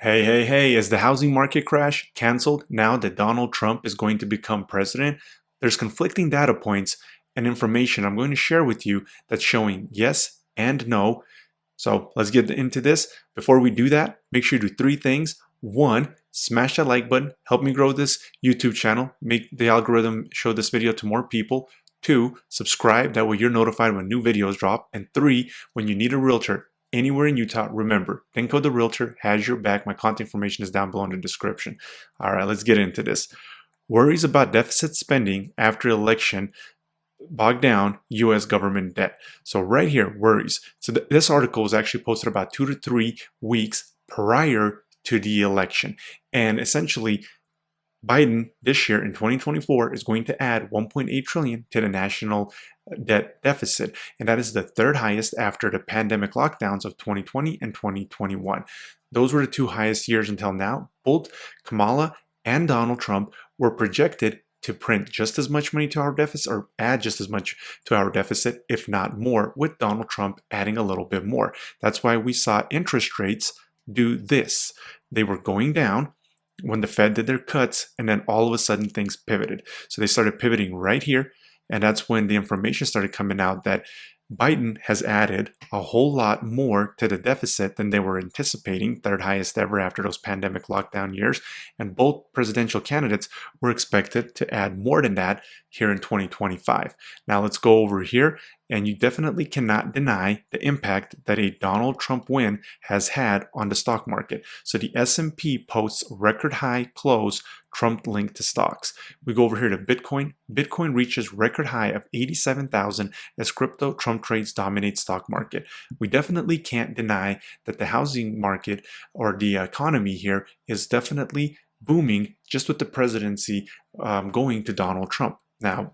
Hey, is the housing market crash canceled now that Donald Trump is going to become president? There's conflicting data points and information I'm going to share with you that's showing yes and no. So let's get into this. Before we do that, make sure you do three things. One, smash that like button, help me grow this YouTube channel, make the algorithm show this video to more people. Two, subscribe, that way you're notified when new videos drop. And three, when you need a realtor anywhere in Utah, remember, Pinko the Realtor has your back. My contact information is down below in the description. All right, let's get into this. Worries about deficit spending after election bog down U.S. government debt. So right here, worries. So this article was actually posted about 2 to 3 weeks prior to the election. And essentially, Biden this year in 2024 is going to add 1.8 trillion to the national debt deficit, and that is the third highest after the pandemic lockdowns of 2020 and 2021. Those were the two highest years until now. Both Kamala and Donald Trump were projected to print just as much money to our deficit, or add just as much to our deficit, if not more, with Donald Trump adding a little bit more. That's why we saw interest rates do this. They were going down when the Fed did their cuts, and then all of a sudden things pivoted. So they started pivoting right here, and that's when the information started coming out that Biden has added a whole lot more to the deficit than they were anticipating, third highest ever after those pandemic lockdown years. And both presidential candidates were expected to add more than that here in 2025. Now let's go over here, and you definitely cannot deny the impact that a Donald Trump win has had on the stock market. So the S&P posts record high close, Trump linked to stocks. We go over here to Bitcoin. Bitcoin reaches record high of 87,000 as crypto Trump trades dominate stock market. We definitely can't deny that the housing market or the economy here is definitely booming just with the presidency going to Donald Trump. Now,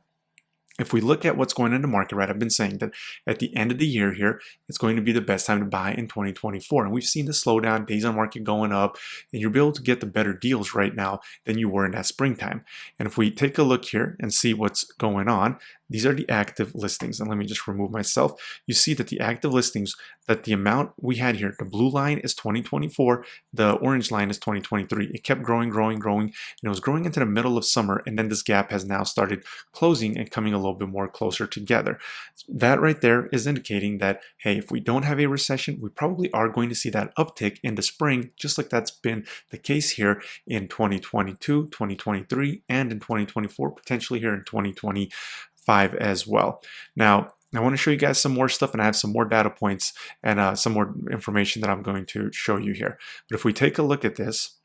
if we look at what's going on in the market, right, I've been saying that at the end of the year here, it's going to be the best time to buy in 2024. And we've seen the slowdown, days on market going up, and you'll be able to get the better deals right now than you were in that springtime. And if we take a look here and see what's going on, these are the active listings. And let me just remove myself. You see that the active listings, that the amount we had here, the blue line is 2024, the orange line is 2023. It kept growing, and it was growing into the middle of summer, and then this gap has now started closing and coming a little bit more closer together. That right there is indicating that, hey, if we don't have a recession, we probably are going to see that uptick in the spring, just like that's been the case here in 2022, 2023, and in 2024, potentially here in 2025 as well. Now, I want to show you guys some more stuff, and I have some more data points and some more information that I'm going to show you here. But if we take a look at this,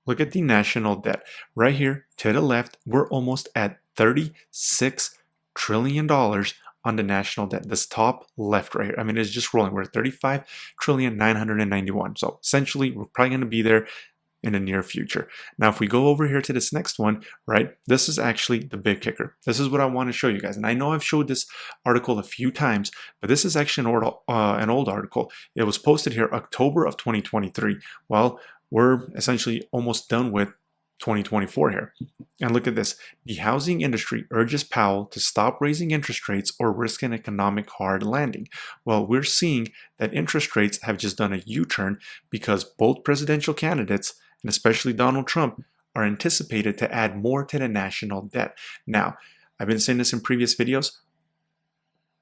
look at the national debt. Right here to the left, we're almost at $36 trillion on the national debt. This top left right here, I mean, it's just rolling. We're at 35,991,000,000. So essentially, we're probably going to be there in the near future. Now, if we go over here to this next one, right, this is actually the big kicker. This is what I want to show you guys. And I know I've showed this article a few times, but this is actually an old article. It was posted here October of 2023. Well, we're essentially almost done with 2024 here. And look at this. The housing industry urges Powell to stop raising interest rates or risk an economic hard landing. Well, we're seeing that interest rates have just done a U-turn because both presidential candidates, and especially Donald Trump, are anticipated to add more to the national debt. Now, I've been saying this in previous videos.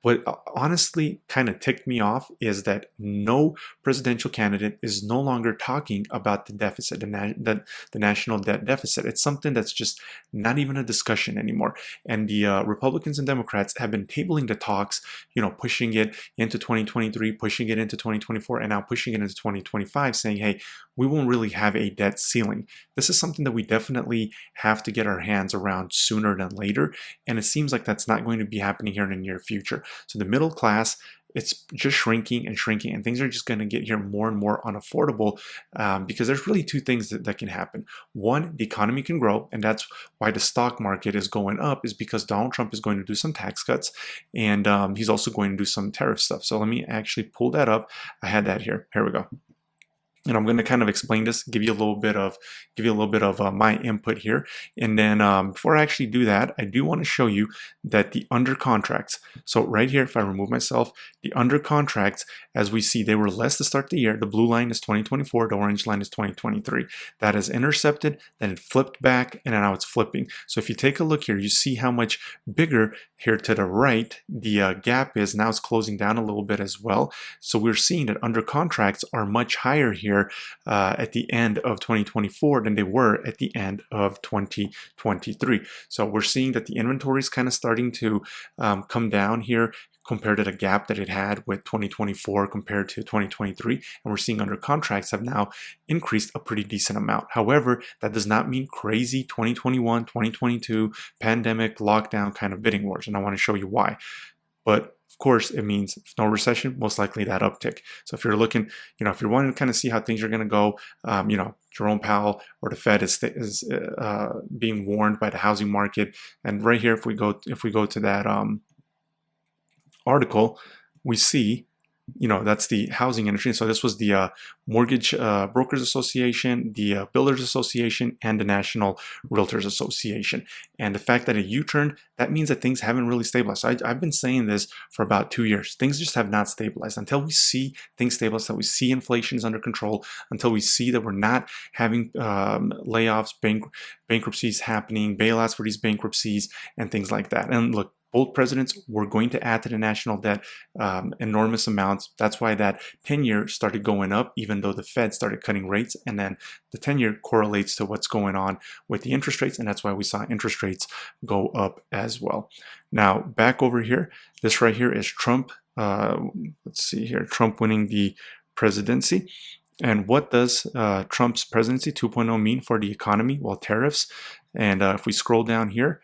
What honestly kind of ticked me off is that no presidential candidate is no longer talking about the deficit, the national debt deficit. It's something that's just not even a discussion anymore. And the Republicans and Democrats have been tabling the talks, pushing it into 2023, pushing it into 2024, and now pushing it into 2025, saying, hey, we won't really have a debt ceiling. This is something that we definitely have to get our hands around sooner than later. And it seems like that's not going to be happening here in the near future. So the middle class, it's just shrinking, and things are just going to get here more and more unaffordable because there's really two things that can happen. One, the economy can grow, and that's why the stock market is going up, is because Donald Trump is going to do some tax cuts, and he's also going to do some tariff stuff. So let me actually pull that up. I had that here. Here we go. And I'm going to kind of explain this, give you a little bit of my input here. And then before I actually do that, I do want to show you that the under contracts. So right here, if I remove myself, the under contracts, as we see, they were less to start the year. The blue line is 2024, the orange line is 2023. That is intercepted, then it flipped back, and now it's flipping. So if you take a look here, you see how much bigger here to the right the gap is. Now it's closing down a little bit as well. So we're seeing that under contracts are much higher here at the end of 2024 than they were at the end of 2023. So we're seeing that the inventory is kind of starting to come down here compared to the gap that it had with 2024 compared to 2023. And we're seeing under contracts have now increased a pretty decent amount. However, that does not mean crazy 2021, 2022 pandemic lockdown kind of bidding wars. And I want to show you why. But of course, it means if no recession, most likely that uptick. So if you're looking, if you're wanting to kind of see how things are going to go, Jerome Powell or the Fed is being warned by the housing market. And right here, if we go to that article, we see, that's the housing industry. So this was the Mortgage Brokers Association, the Builders Association, and the National Realtors Association. And the fact that it U-turned, that means that things haven't really stabilized. So I've been saying this for about 2 years. Things just have not stabilized. Until we see things stabilize, until we see inflation is under control, until we see that we're not having layoffs, bankruptcies happening, bailouts for these bankruptcies, and things like that. And look, both presidents were going to add to the national debt enormous amounts. That's why that 10-year started going up, even though the Fed started cutting rates. And then the 10-year correlates to what's going on with the interest rates. And that's why we saw interest rates go up as well. Now, back over here, this right here is Trump. Let's see here, Trump winning the presidency. And what does Trump's presidency 2.0 mean for the economy? Well, tariffs. And if we scroll down here,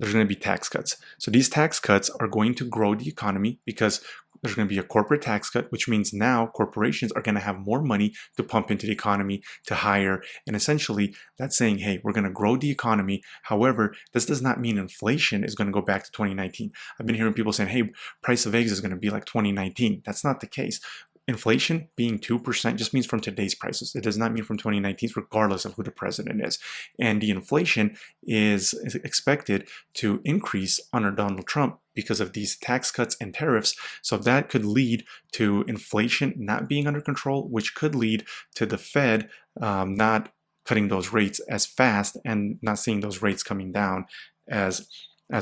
there's going to be tax cuts. So these tax cuts are going to grow the economy because there's going to be a corporate tax cut, which means now corporations are going to have more money to pump into the economy, to hire. And essentially, that's saying, hey, we're going to grow the economy. However, this does not mean inflation is going to go back to 2019. I've been hearing people saying, hey, price of eggs is going to be like 2019. That's not the case. Inflation being 2% just means from today's prices. It does not mean from 2019, regardless of who the president is. And the inflation is expected to increase under Donald Trump because of these tax cuts and tariffs. So that could lead to inflation not being under control, which could lead to the Fed not cutting those rates as fast and not seeing those rates coming down as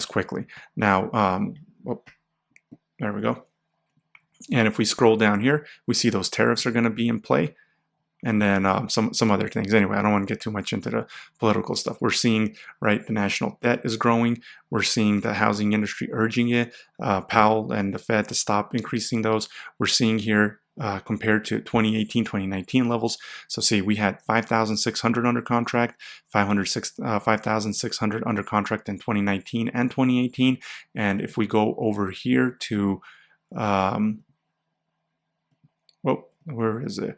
quickly. Now, there we go. And if we scroll down here, we see those tariffs are going to be in play. And then some other things. Anyway, I don't want to get too much into the political stuff. We're seeing, right, the national debt is growing. We're seeing the housing industry urging it, Powell and the Fed to stop increasing those. We're seeing here compared to 2018, 2019 levels. So see, we had 5,600 under contract, 5,600 under contract in 2019 and 2018. And if we go over here to where is it?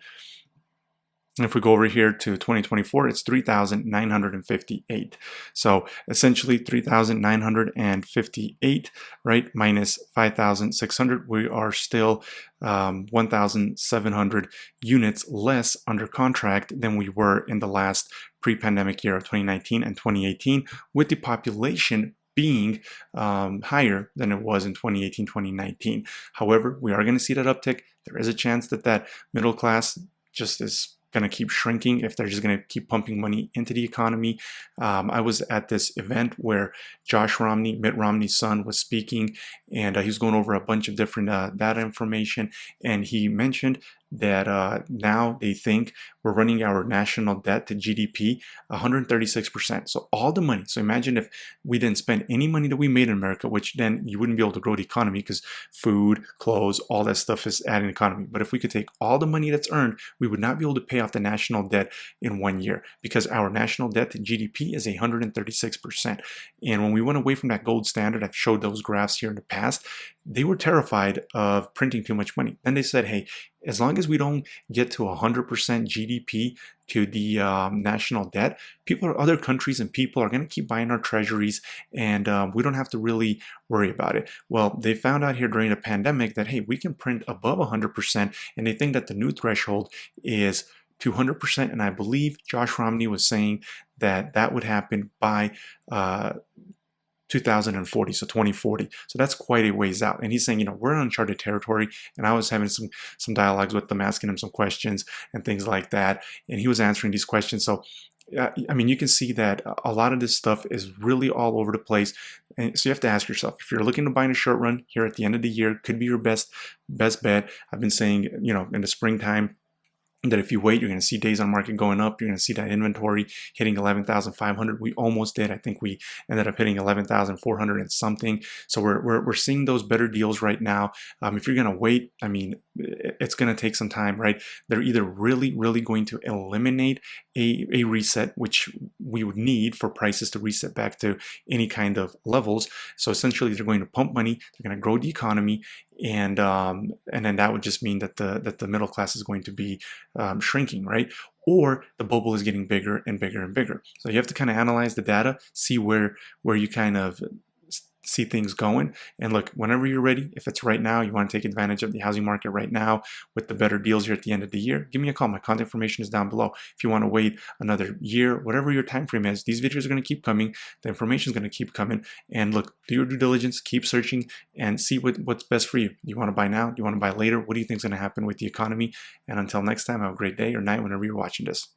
And if we go over here to 2024, it's 3,958. So essentially 3,958, right, minus 5,600, we are still 1,700 units less under contract than we were in the last pre-pandemic year of 2019 and 2018, with the population being higher than it was in 2018, 2019. However, we are going to see that uptick. There is a chance that that middle class just is going to keep shrinking if they're just going to keep pumping money into the economy. I was at this event where Josh Romney, Mitt Romney's son, was speaking, and he was going over a bunch of different data information, and he mentioned that now they think we're running our national debt to GDP 136%. So all the money. So imagine if we didn't spend any money that we made in America, which then you wouldn't be able to grow the economy because food, clothes, all that stuff is adding economy. But if we could take all the money that's earned, we would not be able to pay off the national debt in 1 year because our national debt to GDP is 136%. And when we went away from that gold standard, I've showed those graphs here in the past, they were terrified of printing too much money. Then they said, hey, as long as we don't get to 100% GDP to the national debt, other countries and people are going to keep buying our treasuries, and we don't have to really worry about it. Well, they found out here during the pandemic that, hey, we can print above 100%, and they think that the new threshold is 200%, and I believe Josh Romney was saying that that would happen by 2040, so 2040. So that's quite a ways out. And he's saying, we're in uncharted territory. And I was having some dialogues with him, asking him some questions and things like that. And he was answering these questions. So I mean, you can see that a lot of this stuff is really all over the place. And so you have to ask yourself, if you're looking to buy in a short run here at the end of the year, could be your best bet. I've been saying, in the springtime, that if you wait, you're going to see days on market going up. You're going to see that inventory hitting 11,500. We almost did. I think we ended up hitting 11,400 and something. So we're seeing those better deals right now. If you're going to wait, I mean, it's going to take some time, right? They're either really going to eliminate a reset, which we would need for prices to reset back to any kind of levels. So essentially, they're going to pump money. They're going to grow the economy, and then that would just mean that the middle class is going to be shrinking, right? Or the bubble is getting bigger and bigger and bigger. So you have to kind of analyze the data, see where you kind of see things going. And look, whenever you're ready, if it's right now, you want to take advantage of the housing market right now with the better deals here at the end of the year, give me a call. My contact information is down below. If you want to wait another year, whatever your time frame is, these videos are going to keep coming. The information is going to keep coming. And look, do your due diligence, keep searching, and see what's best for you. Do you want to buy now? Do you want to buy later? What do you think is going to happen with the economy? And until next time, have a great day or night whenever you're watching this.